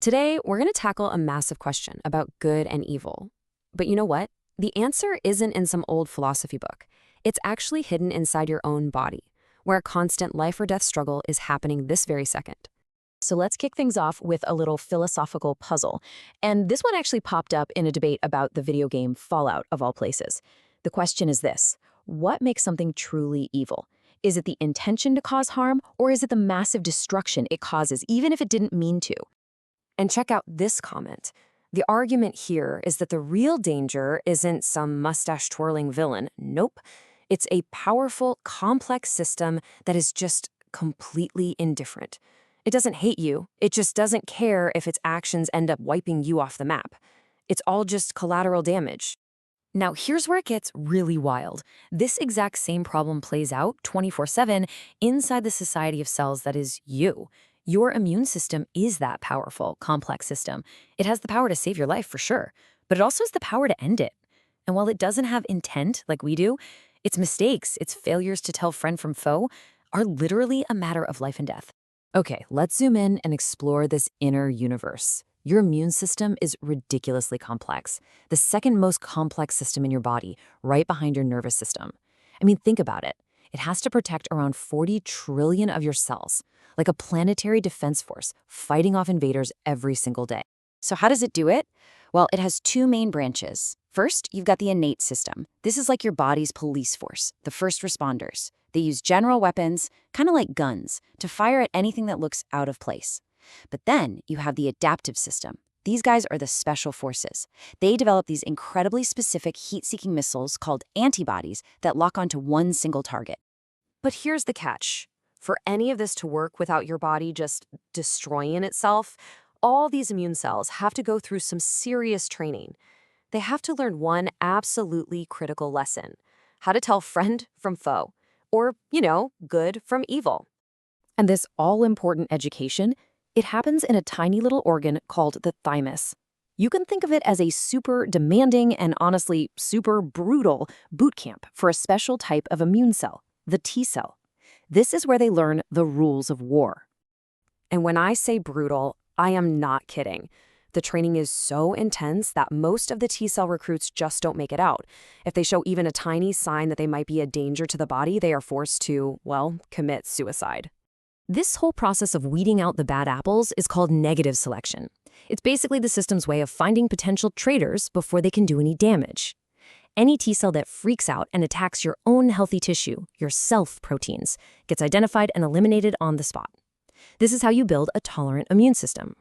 Today, we're going to tackle a massive question about good and evil. But you know what? The answer isn't in some old philosophy book. It's actually hidden inside your own body, where a constant life or death struggle is happening this very second. So let's kick things off with a little philosophical puzzle. And this one actually popped up in a debate about the video game Fallout, of all places. The question is this: what makes something truly evil? Is it the intention to cause harm, or is it the massive destruction it causes, even if it didn't mean to? And check out this comment. The argument here is that the real danger isn't some mustache-twirling villain. Nope. It's a powerful, complex system that is just completely indifferent. It doesn't hate you. It just doesn't care if its actions end up wiping you off the map. It's all just collateral damage. Now, here's where it gets really wild. This exact same problem plays out 24/7 inside the society of cells that is you. Your immune system is that powerful, complex system. It has the power to save your life for sure, but it also has the power to end it. And while it doesn't have intent like we do, its mistakes, its failures to tell friend from foe, are literally a matter of life and death. Okay, let's zoom in and explore this inner universe. Your immune system is ridiculously complex, the second most complex system in your body, right behind your nervous system. I mean, think about it. It has to protect around 40 trillion of your cells, like a planetary defense force fighting off invaders every single day. So how does it do it? Well, it has two main branches. First, you've got the innate system. This is like your body's police force, the first responders. They use general weapons, kind of like guns, to fire at anything that looks out of place. But then you have the adaptive system. These guys are the special forces. They develop these incredibly specific heat-seeking missiles called antibodies that lock onto one single target. But here's the catch. For any of this to work without your body just destroying itself, all these immune cells have to go through some serious training. They have to learn one absolutely critical lesson: how to tell friend from foe, or, good from evil. And this all-important education, it happens in a tiny little organ called the thymus. You can think of it as a super demanding and honestly super brutal boot camp for a special type of immune cell, the T cell. This is where they learn the rules of war. And when I say brutal, I am not kidding. The training is so intense that most of the T-cell recruits just don't make it out. If they show even a tiny sign that they might be a danger to the body, they are forced to, commit suicide. This whole process of weeding out the bad apples is called negative selection. It's basically the system's way of finding potential traitors before they can do any damage. Any T-cell that freaks out and attacks your own healthy tissue, your self-proteins, gets identified and eliminated on the spot. This is how you build a tolerant immune system.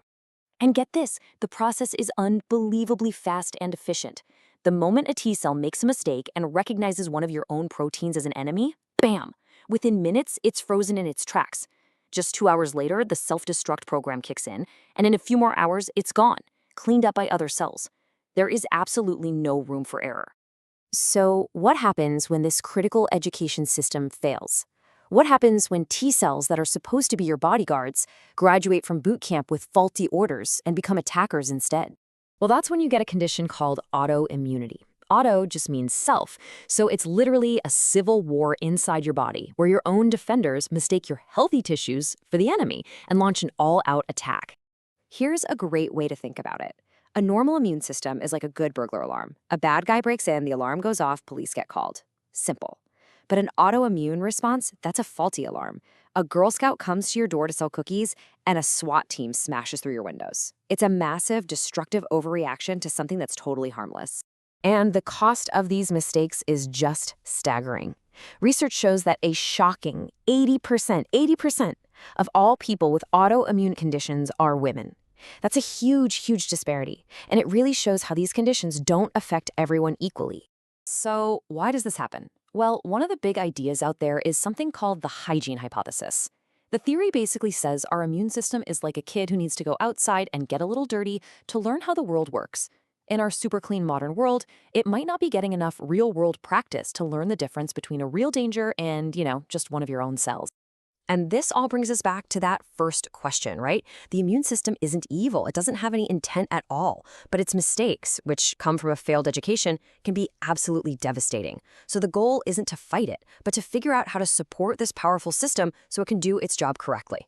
And get this, the process is unbelievably fast and efficient. The moment a T-cell makes a mistake and recognizes one of your own proteins as an enemy, bam! Within minutes, it's frozen in its tracks. Just 2 hours later, the self-destruct program kicks in, and in a few more hours, it's gone, cleaned up by other cells. There is absolutely no room for error. So what happens when this critical education system fails? What happens when T-cells that are supposed to be your bodyguards graduate from boot camp with faulty orders and become attackers instead? Well, that's when you get a condition called autoimmunity. Auto just means self, so it's literally a civil war inside your body where your own defenders mistake your healthy tissues for the enemy and launch an all-out attack. Here's a great way to think about it. A normal immune system is like a good burglar alarm. A bad guy breaks in, the alarm goes off, police get called. Simple. But an autoimmune response, that's a faulty alarm. A Girl Scout comes to your door to sell cookies, and a SWAT team smashes through your windows. It's a massive, destructive overreaction to something that's totally harmless. And the cost of these mistakes is just staggering. Research shows that a shocking 80% of all people with autoimmune conditions are women. That's a huge, huge disparity, and it really shows how these conditions don't affect everyone equally. So why does this happen? Well, one of the big ideas out there is something called the hygiene hypothesis. The theory basically says our immune system is like a kid who needs to go outside and get a little dirty to learn how the world works. In our super clean modern world, it might not be getting enough real-world practice to learn the difference between a real danger and, just one of your own cells. And this all brings us back to that first question, right? The immune system isn't evil. It doesn't have any intent at all. But its mistakes, which come from a failed education, can be absolutely devastating. So the goal isn't to fight it, but to figure out how to support this powerful system so it can do its job correctly.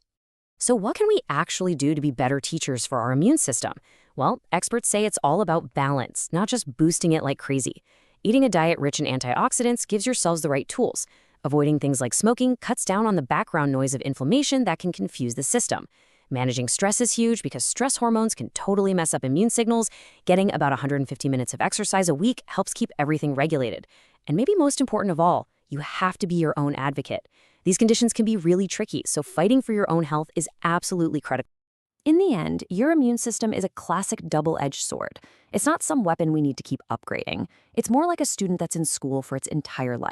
So what can we actually do to be better teachers for our immune system? Well, experts say it's all about balance, not just boosting it like crazy. Eating a diet rich in antioxidants gives your cells the right tools. Avoiding things like smoking cuts down on the background noise of inflammation that can confuse the system. Managing stress is huge because stress hormones can totally mess up immune signals. Getting about 150 minutes of exercise a week helps keep everything regulated. And maybe most important of all, you have to be your own advocate. These conditions can be really tricky, so fighting for your own health is absolutely critical. In the end, your immune system is a classic double-edged sword. It's not some weapon we need to keep upgrading. It's more like a student that's in school for its entire life.